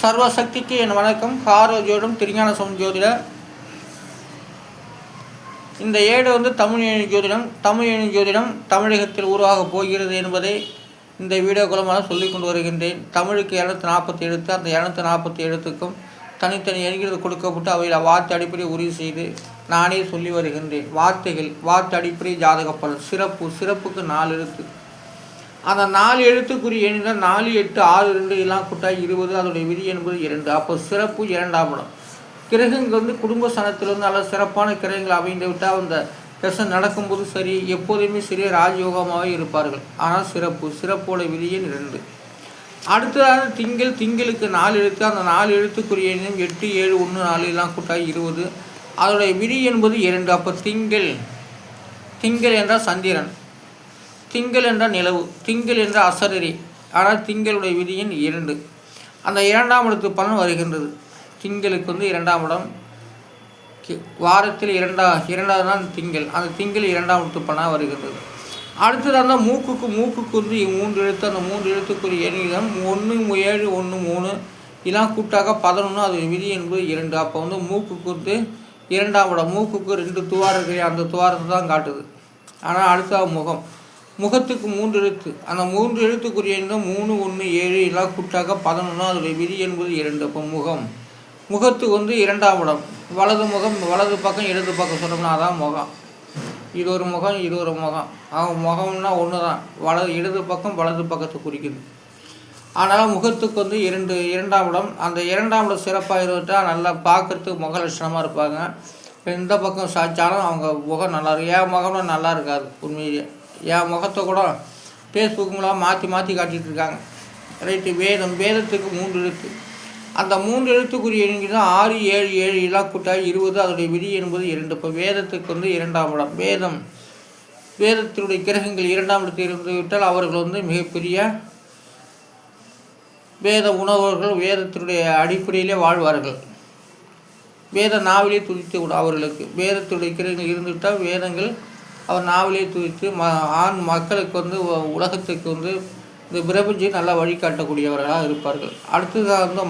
சர்வசக்திக்கு என் வணக்கம். ஹாரோ ஜோதிடம் திருஞான ஜோதிட. இந்த ஏடு தமிழ் ஏணி ஜோதிடம். தமிழ் ஏணி ஜோதிடம் தமிழகத்தில் உருவாக போகிறது என்பதை இந்த வீடியோ மூலமாக சொல்லிக் கொண்டு வருகின்றேன். தமிழுக்கு 240 எழுத்து. அந்த 240 எழுத்துக்கும் தனித்தனி எண்கிறது கொடுக்கப்பட்டு அவையில் வார்த்தை அடிப்படை உறுதி செய்து நானே சொல்லி வருகின்றேன். வார்த்தை அடிப்படை ஜாதக பலன். சிறப்புக்கு 4 எழுத்து. அந்த 4 எழுத்துக்குரிய எண்ணில் 4, 8, 6, 2 எல்லாம் கூட்டாய் 20. அதோடைய விதி என்பது 2. அப்போ சிறப்பு 2ஆம் இடம். கிரகங்கள் குடும்ப ஸ்தானத்தில் நல்ல சிறப்பான கிரகங்கள் அமைந்து விட்டால் அந்த தசை நடக்கும்போது சரி, எப்போதுமே சரி ராஜயோகமாகவே இருப்பார்கள். ஆனால் சிறப்போட விதி எண் 2. அடுத்ததாக திங்களுக்கு 4 எழுத்து. அந்த 4 எழுத்துக்குரிய எண்ணும் 8, 7, 1, 4 எல்லாம் கூட்டாய் 20. அதோடைய விதி என்பது 2. அப்போ திங்கள் என்றால் சந்திரன், திங்கள் என்றால் நிலவு, திங்கள் என்ற அசரரி. ஆனால் திங்களுடைய விதியின் 2. அந்த 2ஆம் இடத்து பலன் வருகின்றது. திங்களுக்கு 2ஆம் இடம். வாரத்தில் இரண்டாவது நாள் திங்கள். அந்த திங்கள் 2ஆம் இடத்து பலனாக வருகின்றது. அடுத்தது அந்த மூக்குக்கு 3 எழுத்து. அந்த 3 எழுத்துக்குரிய எண்ணிடம் 1, 7, 1, 3 இதெல்லாம் கூட்டாக 11. அது விதி என்பது 2. அப்போ மூக்குக்கு 2ஆம் இடம். மூக்குக்கு 2 துவாரம் இருக்கிற அந்த துவாரத்தை தான் காட்டுது. ஆனால் அடுத்த முகத்துக்கு 3 எழுத்து. அந்த 3 எழுத்துக்குரிய 3, 1, 7 எல்லாம் கூட்டாக 11. அதோடைய விதி என்பது 2. அப்போ முகத்துக்கு 2ஆம் இடம். வலது பக்கம் இடது பக்கம் சொன்னோம்னா அதான் முகம். இது ஒரு முகம், இது ஒரு முகம். முகம்னா ஒன்று தான். இடது பக்கம் வலது பக்கத்தை குறிக்குது. ஆனால் முகத்துக்கு 2ஆம் இடம். அந்த 2ஆம் இடம் சிறப்பாக இருந்துட்டால் நல்லா பார்க்கறதுக்கு முக லட்சணமாக இருப்பாங்க. இந்த பக்கம் சாய்ச்சாலும் அவங்க முகம் நல்லா இருக்கும். என் முகம்னா நல்லா இருக்காது. உண்மையிலேயே என் முகத்தை கூட ஃபேஸ்புக் மூலம் மாற்றி காட்டிகிட்டு இருக்காங்க. ரைட்டு. வேதத்துக்கு 3 எழுத்து. அந்த 3 எழுத்துக்குரிய எண்ணிக்கை தான் 6, 7, 7 எல்லாம் கூட்டாய் 20. அதோடைய விதி என்பது 2. இப்போ வேதத்துக்கு 2ஆம் இடம். வேதத்தினுடைய கிரகங்கள் 2ஆம் இடத்தில் இருந்து விட்டால் அவர்கள் மிகப்பெரிய வேத உணவர்கள். வேதத்தினுடைய அடிப்படையிலே வாழ்வார்கள். வேத நாவிலே துதித்து விடும் அவர்களுக்கு. வேதத்துடைய கிரகங்கள் இருந்துவிட்டால் வேதங்கள் அவர் நாவிலே துதித்து ஆண் மக்களுக்கு உலகத்துக்கு இந்த பிரபஞ்சை நல்லா வழிகாட்டக்கூடியவர்களாக இருப்பார்கள். அடுத்ததாக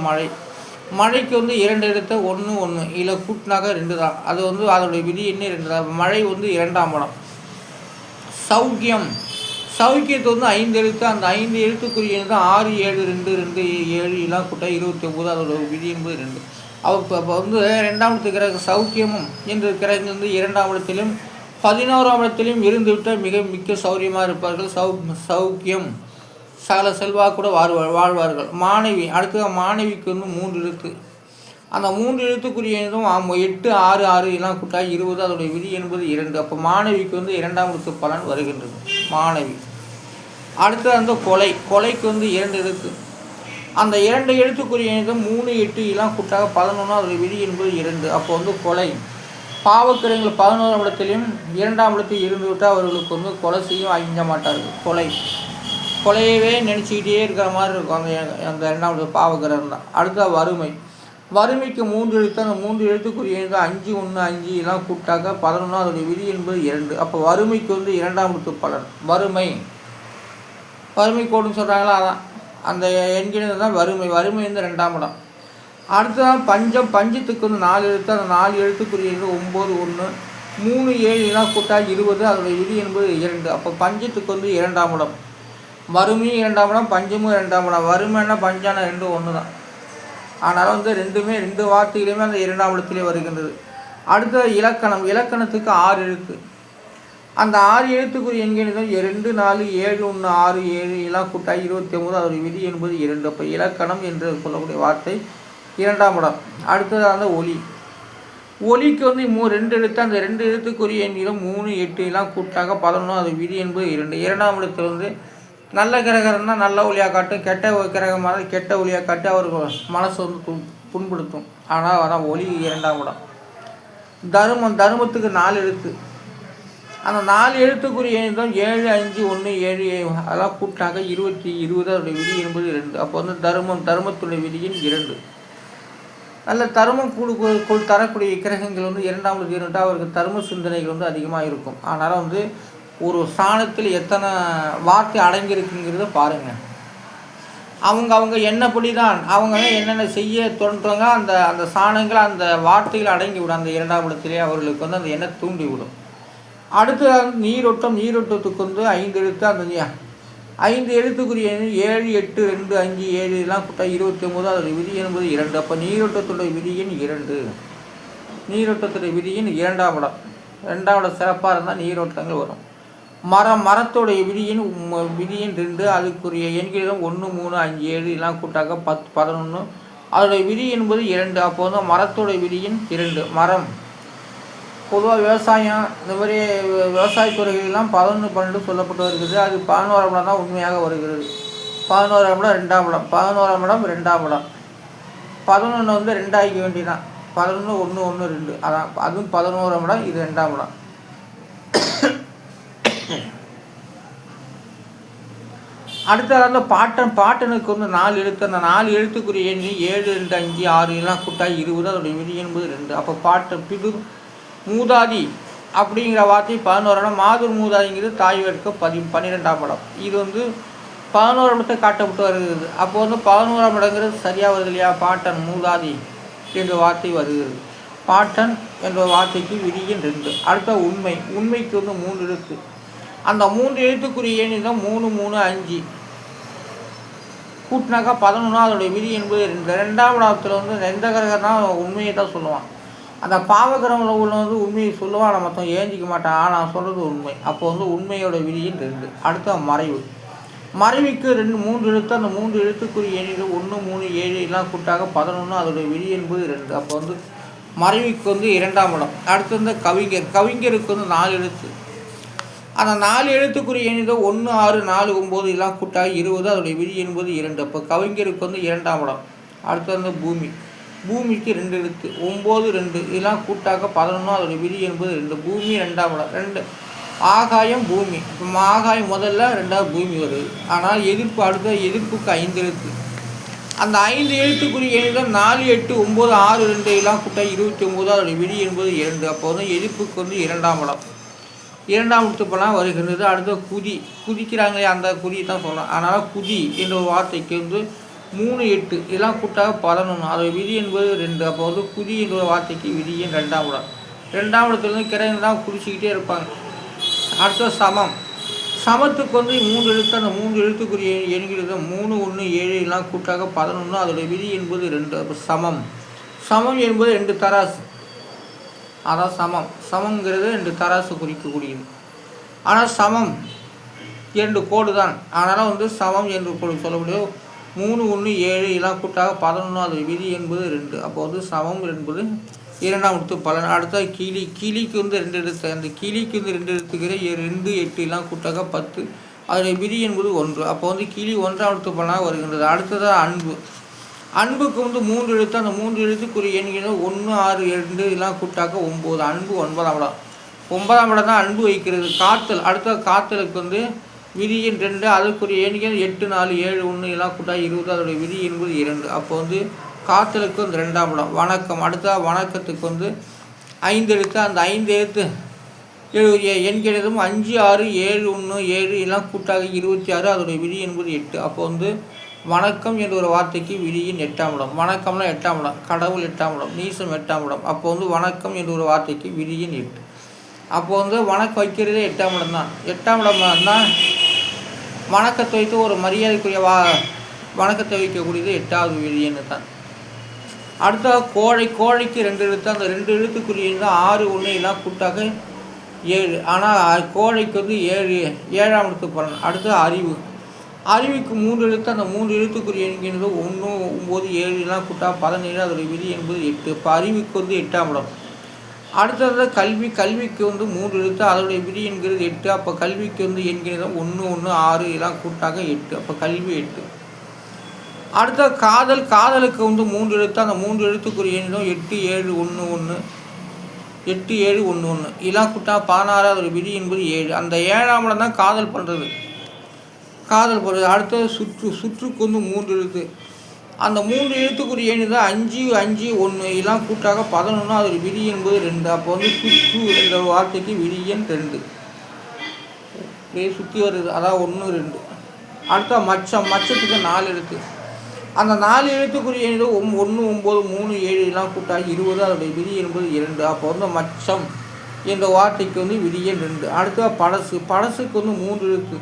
மழைக்கு 2 எழுத்து. 1, 1 இதில் கூட்டினாக 2 தான். அது அதோடைய விதி என்ன 2 தான். மழை 2ஆம் இடம். சௌக்கியத்தை 5 எழுத்து. அந்த 5 எழுத்துக்குரிய 6, 7, 2, 2, 7 எல்லாம் கூட்ட 29. அதோட விதி என்பது 2. இப்போ 2ஆம் இடத்து கிரக சௌக்கியமும் என்ற கிரகம் 2ஆம் இடத்திலும் 11ஆம் இடத்திலும் இருந்துவிட்டால் மிக்க சௌரியமாக இருப்பார்கள். சௌக்கியம் சகல செல்வாக்கூட வாழ்வார்கள். அடுத்தது மாணவிக்கு 3 எழுத்து. அந்த 3 எழுத்துக்குரிய 8, 6, 6 எல்லாம் கூட்டாய் 20. அதோடைய விதி என்பது 2. அப்போ மாணவிக்கு 2ஆம் இடத்து பலன் வருகின்றது. மாணவி. அடுத்தது கொலைக்கு 2 எழுத்து. அந்த 2 எழுத்துக்குரிய 3, 8 எல்லாம் கூட்டாக 11. அதோடைய விதி என்பது 2. அப்போ கொலை. பாவக்கிரகங்கள் 11ஆம் இடத்திலையும் 2ஆம் இடத்தில் இருந்து விட்டால் அவர்களுக்கு கொலை செய்யும் அழிஞ்ச மாட்டார்கள். கொலையவே நினச்சிக்கிட்டே இருக்கிற மாதிரி இருக்கும் அந்த 2ஆம் இடத்து பாவக்கிரகம் தான். அடுத்த வறுமைக்கு 3 எழுத்து. அந்த 3 எழுத்துக்குரிய 5, 1, 5 எல்லாம் கூட்டாக 11. அதோடைய விதி என்பது 2. அப்போ வறுமைக்கு 2ஆம் இடத்து பலன். வறுமை கோடுன்னு சொல்கிறாங்களா, அதான் அந்த எண்கிறது தான் வறுமை. 2ஆம் இடம். அடுத்ததான் பஞ்சத்துக்கு 4 எழுத்து. அந்த 4 எழுத்துக்குரிய 9, 1, 3, 7 எல்லாம் கூட்டாக 20. அதோடைய விதி என்பது 2. அப்போ பஞ்சத்துக்கு 2ஆம் இடம். வறுமையும் 2ஆம் இடம், பஞ்சமும் 2ஆம் இடம். வறுமைன்னா பஞ்சான 2 ஒன்று தான். ஆனாலும் ரெண்டுமே 2 வார்த்தைகளுமே அந்த 2ஆம் இடத்திலே வருகின்றது. அடுத்த இலக்கணத்துக்கு 6 எழுத்து. அந்த 6 எழுத்துக்குரிய எண்கள் 2, 4, 7, 1, 6, 7 எல்லாம் கூட்டாய் 29. அதோடைய விதி என்பது 2. அப்போ இலக்கணம் என்று சொல்லக்கூடிய வார்த்தை 2ஆம் இடம். அடுத்தது ஒலிக்கு 2 எழுத்து. அந்த 2 எழுத்துக்குரிய எண்ணிலும் 3, 8 எல்லாம் கூட்டாக 11. அது விதி என்பது 2. 2ஆம் இடத்தில் நல்ல கிரகம்னா நல்ல ஒளியாக காட்டும். கெட்ட கிரகமாக கெட்ட ஒளியாக காட்டி அவர்கள் மனசு புண்படுத்தும். ஆனால் அதான் ஒலி 2ஆம் இடம். தர்மத்துக்கு 4 எழுத்து. அந்த 4 எழுத்துக்குரிய 7, 5, 1, 7 அதெல்லாம் கூட்டாக 20. அதோடைய விதி என்பது 2. அப்போ தர்மத்துடைய விதியின் 2. நல்ல தர்மம் தரக்கூடிய கிரகங்கள் 2ஆம் இடத்தில் இருந்துட்டால் அவருக்கு தர்ம சிந்தனைகள் அதிகமாக இருக்கும். ஆனாலும் ஒரு ஸ்தானத்தில் எத்தனை வார்த்தை அடங்கியிருக்குங்கிறத பாருங்கள். அவங்க எண்ணப்படி தான் அவங்க என்னென்ன செய்ய தோன்றுறாங்க அந்த அந்த சாணங்கள் அந்த வார்த்தைகள் அடங்கி விடும். அந்த 2ஆம் இடத்திலே அவர்களுக்கு வந்து அந்த எண்ணம் தூண்டி விடும். அடுத்து நீரோட்டம். நீரோட்டத்துக்கு வந்து 5 எழுத்து. அந்த 5 எழுத்துக்குரிய 7, 8, 2, 5, 7 இதெல்லாம் கூட்டா 29. அதோடைய விதி என்பது 2. அப்போ நீரோட்டத்துடைய விதி எண் 2. நீரோட்டத்துடைய விதி எண் 2ஆம் இடம். 2ஆம் இடம் சிறப்பாக இருந்தால் நீரோட்டங்கள் வரும். மரத்தோடைய விதி எண் 2. அதுக்குரிய எண்களிடம் 1, 3, 5, 7 இதெல்லாம் கூட்டாக 10, 11. அதோடைய விதி என்பது 2. அப்போ வந்து மரத்தோடைய விதி எண் 2. மரம் பொதுவாக விவசாயம் இந்த மாதிரி விவசாயத்துறைகளெல்லாம் 11, 12 சொல்லப்பட்டு வருகிறது. அது 11ஆம் இடம் தான் உண்மையாக வருகிறது. 11ஆம் இடம் 2ஆம் இடம். 11ஆம் இடம் 2ஆம் இடம். 11 வந்து 2 ஆகிக்க வேண்டியதான். 11, 1, 1, 2 அதான். அதுவும் 11ஆம் இடம். இது 2ஆம் இடம். அடுத்தது அந்த பாட்டனுக்கு வந்து 4 எழுத்து. அந்த 4 எழுத்துக்குரிய எண் 7, 2, 5, 6 எல்லாம் கூட்டா 20. அதோடைய விதி என்பது 2. அப்போ பிதுர் மூதாதி அப்படிங்கிற வார்த்தை 11ஆம் இடம். மாதூர் மூதாதிங்கிறது தாய் வேட்க 12ஆம் இடம். இது வந்து 11ஆம் இடத்தை காட்டப்பட்டு வருகிறது. அப்போ வந்து 11ஆம் இடங்கிறது சரியாக வருது இல்லையா? பாட்டன் மூதாதி என்ற வார்த்தை வருகிறது. பாட்டன் என்ற வார்த்தைக்கு விதி எண் 2. அடுத்த உண்மை. உண்மைக்கு வந்து 3 எழுத்து. அந்த 3 எழுத்துக்குரிய எண் தான் 3, 3, 5 கூட்டினாக்கா 11. அதோடைய விதி என்பது 2. 2ஆம் இடத்துல வந்து எந்த கிரகம் தான் உண்மையை தான் சொல்லுவான். அந்த பாவகிரகங்கள் உள்ள வந்து உண்மையை சொல்லுவான். நான் மொத்தம் ஏஞ்சிக்க மாட்டான். நான் சொல்கிறது உண்மை. அப்போ வந்து உண்மையோட விதி எண் 2. அடுத்த மறைவு. மறைவுக்கு 3 எழுத்து. அந்த 3 எழுத்துக்குரிய எண்ணில் 1, 3, 7 எல்லாம் கூட்டாக 11. அதோடைய விதி என்பது 2. அப்போ வந்து மறைவுக்கு வந்து 2ஆம் இடம். அடுத்து வந்து கவிஞர். கவிஞருக்கு வந்து 4 எழுத்து. அந்த 4 எழுத்துக்குரிய எண்ணில் 1, 6, 4, 9 எல்லாம் கூட்டாக 20. அதோடைய விதி என்பது 2. அப்போ கவிஞருக்கு வந்து 2ஆம் இடம். அடுத்து வந்து பூமி. பூமிக்கு 2 எழுத்து. 9, 2 இதெல்லாம் கூட்டாக 11. அதோடைய விதி என்பது 2. பூமி 2ஆம் இடம். 2 ஆகாயம் பூமி. இப்போ ஆகாயம் முதல்ல, 2ஆவது பூமி வருது. ஆனால் எதிர்ப்பு அடுத்த எதிர்ப்புக்கு 5 எழுத்து. அந்த 5 எழுத்துக்குரிய எண்ணில் 4, 8, 9, 6, 2 இதெல்லாம் கூட்டாக 29. அதோடைய விதி என்பது 2. அப்போ வந்து எதிர்ப்புக்கு வந்து 2ஆம் இடம். 2ஆம் இடத்துப்பெல்லாம் வருகின்றது. அடுத்த குதி. குதிக்கிறாங்களே அந்த குதி தான் சொல்லலாம். அதனால் குதி என்ற ஒரு வார்த்தைக்கு வந்து 3, 8 இதெல்லாம் கூட்டாக 11. அதோட விதி என்பது 2. அப்போ வந்து குதி என்ற ஒரு வார்த்தைக்கு விதி எண் 2ஆம் இடம். 2ஆம் இடத்துலேருந்து கிரகம் தான் குடிச்சிக்கிட்டே இருப்பாங்க. அடுத்த சமம். சமத்துக்கு வந்து 3 எழுத்து. அந்த 3 எழுத்துக்குரிய எண்கிறது 3, 1, 7 இதெல்லாம் கூட்டாக 11. அதோட விதி என்பது 2. அப்போ சமம். சமம் என்பது 2 தராசு. அதான் சமம். சமங்கிறது 2 தராசு குறிக்கக்கூடியது. ஆனால் சமம் 2 கோடு தான். அதனால் வந்து சமம் என்று சொல்லக்கூடிய 3, 1, 7 இதெல்லாம் கூட்டாக 11. அது விதி என்பது 2. அப்போ வந்து சமம் என்பது 2ஆம் இடத்து பலன். அடுத்த கிளி. கிளிக்கு வந்து 2 எழுத்து. அந்த கிளிக்கு வந்து 2 எழுத்துக்கிற 2, 8 எல்லாம் கூட்டாக 10. அதோடைய விதி என்பது 1. அப்போ வந்து கிளி 1ஆம் இடத்து பலனாக வருகின்றது. அடுத்ததாக அன்பு. அன்புக்கு வந்து 3 எழுத்து. அந்த 3 எழுத்துக்குரிய எண்கள் 1, 6, 2 இதெல்லாம் கூட்டாக 9. அன்பு 9ஆம் இடம். 9ஆம் இடம் தான் அன்பு வைக்கிறது. காத்தல். அடுத்த காத்தலுக்கு வந்து விதி எண் 2. அதுக்குரிய எண்கள் 8, 4, 7, 1 இதெல்லாம் கூட்டாக 20. அதோடைய விதி என்பது 2. அப்போ வந்து காத்தலுக்கு வந்து 2ஆம் இடம். வணக்கம். அடுத்த வணக்கத்துக்கு வந்து 5 எழுத்து. அந்த 5 எழுத்து எண்கிறதும் 5, 6, 7, 1, 7 இதெல்லாம் கூட்டாக 26. அதோடைய விதி என்பது 8. அப்போ வந்து வணக்கம் என்ற ஒரு வார்த்தைக்கு விதி எண் 8ஆம் இடம். வணக்கம்னா 8ஆம் இடம். கடவுள் 8ஆம் இடம். நீசம் 8ஆம் இடம். அப்போ வந்து வணக்கம் என்ற ஒரு வார்த்தைக்கு விதி எண் 8. அப்போ வந்து வணக்கம் வைக்கிறதே 8ஆம் இடம் தான். 8ஆம் இடம் தான் வணக்கத்தை வைத்து ஒரு மரியாதைக்குரிய வணக்கத்தை வைக்கக்கூடியது 8ஆவது விதி எண்ணு தான். அடுத்த கோழை. கோழைக்கு 2 எழுத்து. அந்த 2 எழுத்துக்குரிய 6, 1 எல்லாம் கூட்டாக 7. ஆனால் கோழைக்கு வந்து 7ஆம் இடத்து பலன். அடுத்து அறிவு. அறிவுக்கு 3 எழுத்து. அந்த 3 எழுத்துக்குரிய எண்கிறது 1, 9, 7 எல்லாம் கூட்டாக 17. அதோடைய விதி என்பது 8. இப்போ அறிவுக்கு வந்து 8ஆம் இடம். அடுத்தது கல்வி. கல்விக்கு வந்து 3 எழுத்து. அதோடைய விதி என்கிறது 8. அப்போ கல்விக்கு வந்து என்கிறது 1, 1, 6 எல்லாம் கூட்டாக 8. அப்போ கல்வி 8. அடுத்த காதல். காதலுக்கு வந்து 3 எழுத்து. அந்த 3 எழுத்துக்குரிய எண்ணிடம் 8, 7, 1, 1 8, 7, 1, 1 இதெல்லாம் கூட்டா 16. அதோட விதி என்பது 7. அந்த 7ஆம் இடம் தான் காதல் பண்ணுறது. காதல் பண்ணுறது. அடுத்தது சுற்று. சுற்றுக்கு வந்து 3 எழுத்து. அந்த 3 எழுத்துக்குரிய எண் தான் 5, 5, 1 இதெல்லாம் கூட்டாக 11. அதோட விதி என்பது 2. அப்போ வந்து சுற்று என்ற வார்த்தைக்கு விதி எண் 2. இப்படியே சுற்றி வருது. அதான் 1, 2 அடுத்த மச்சம், மச்சத்துக்கு 4 எழுத்து. அந்த 4 எழுத்துக்குரிய எண்ணில் 1, 9, 3, 7 எல்லாம் கூட்டாகி 20. அதோடைய விதி என்பது 2. அப்போ வந்து மச்சம் என்ற வார்த்தைக்கு வந்து விதி எண் 2. அடுத்த பழசு, பழசுக்கு வந்து 3 எழுத்து.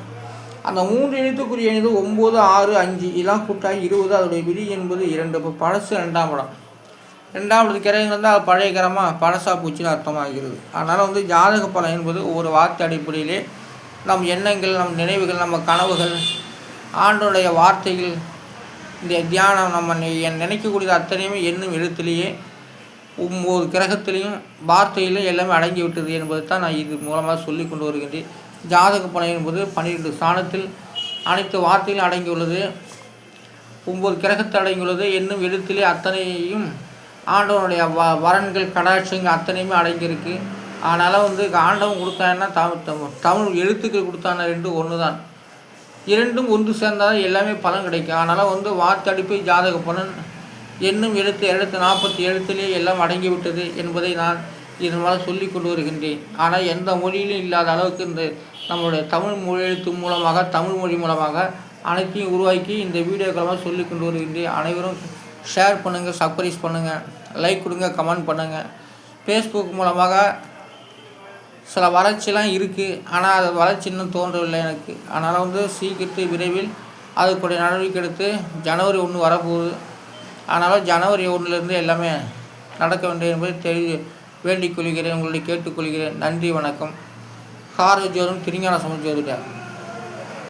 அந்த 3 எழுத்துக்குரிய எண்ணில் 9, 6, 5 எல்லாம் கூட்டாகி 20. அதோடைய விதி என்பது 2. இப்போ பழசு 2ஆம் இடம். 2வது கிரகம் இருந்தால் அது பழைய கிரகமாக பழசா பூச்சின்னு அர்த்தமாகிறது. அதனால் வந்து ஜாதக பலன் என்பது ஒவ்வொரு வார்த்தை அடிப்படையிலே நம் எண்ணங்கள், நம் நினைவுகள், நம்ம கனவுகள், ஆண்டோடைய வார்த்தைகள், இந்த தியானம், நம்ம நினைக்கக்கூடியது அத்தனையுமே எண்ணும் எழுத்துலேயே 9 கிரகத்திலையும் வார்த்தையிலும் எல்லாமே அடங்கி விட்டது என்பதை தான் நான் இது மூலமாக சொல்லி கொண்டு வருகின்றேன். ஜாதக பலன் என்பது 12 ஸ்தானத்தில் அனைத்து வார்த்தைகளும் அடங்கியுள்ளது, 9 கிரகத்தில் அடங்கியுள்ளது, என்னும் எழுத்திலே அத்தனையும் ஆண்டவனுடைய வரன்கள், கடாட்சங்கள் அத்தனையுமே அடங்கியிருக்கு. அதனால் வந்து ஆண்டவன் கொடுத்தான்னா தமிழ் எழுத்துக்கள் கொடுத்தானா 2 ஒன்று தான். 2ம் ஒன்று சேர்ந்தால் எல்லாமே பலன் கிடைக்கும். அதனால் வந்து வார்த்தடிப்பை ஜாதக பலன் என்னும் எழுத்து 240 எழுத்திலே எல்லாம் அடங்கிவிட்டது என்பதை நான் இதன் மூலம் சொல்லி கொண்டு வருகின்றேன். ஆனால் எந்த மொழியிலும் இல்லாத அளவுக்கு இந்த நம்மளுடைய தமிழ் மொழி எழுத்து மூலமாக, தமிழ் மொழி மூலமாக அனைத்தையும் உருவாக்கி இந்த வீடியோக்களமாக சொல்லி கொண்டு வருகின்றேன். அனைவரும் ஷேர் பண்ணுங்கள், சப்ஸ்கிரைப் பண்ணுங்கள், லைக் கொடுங்க, கமெண்ட் பண்ணுங்கள். ஃபேஸ்புக் மூலமாக சில வளர்ச்சிலாம் இருக்குது, ஆனால் அது வளர்ச்சி இன்னும் தோன்றவில்லை எனக்கு. அதனால் வந்து சீக்கிரத்து விரைவில் அதுக்குடைய நடவடிக்கை எடுத்து ஜனவரி 1 வரப்போகுது. அதனால் ஜனவரி 1லேருந்து எல்லாமே நடக்க வேண்டும் என்பதை வேண்டிக் கொள்கிறேன், உங்களை கேட்டுக்கொள்கிறேன். நன்றி, வணக்கம். கார ஜோதிடம், திருஞான சம்பந்த ஜோதிடம்.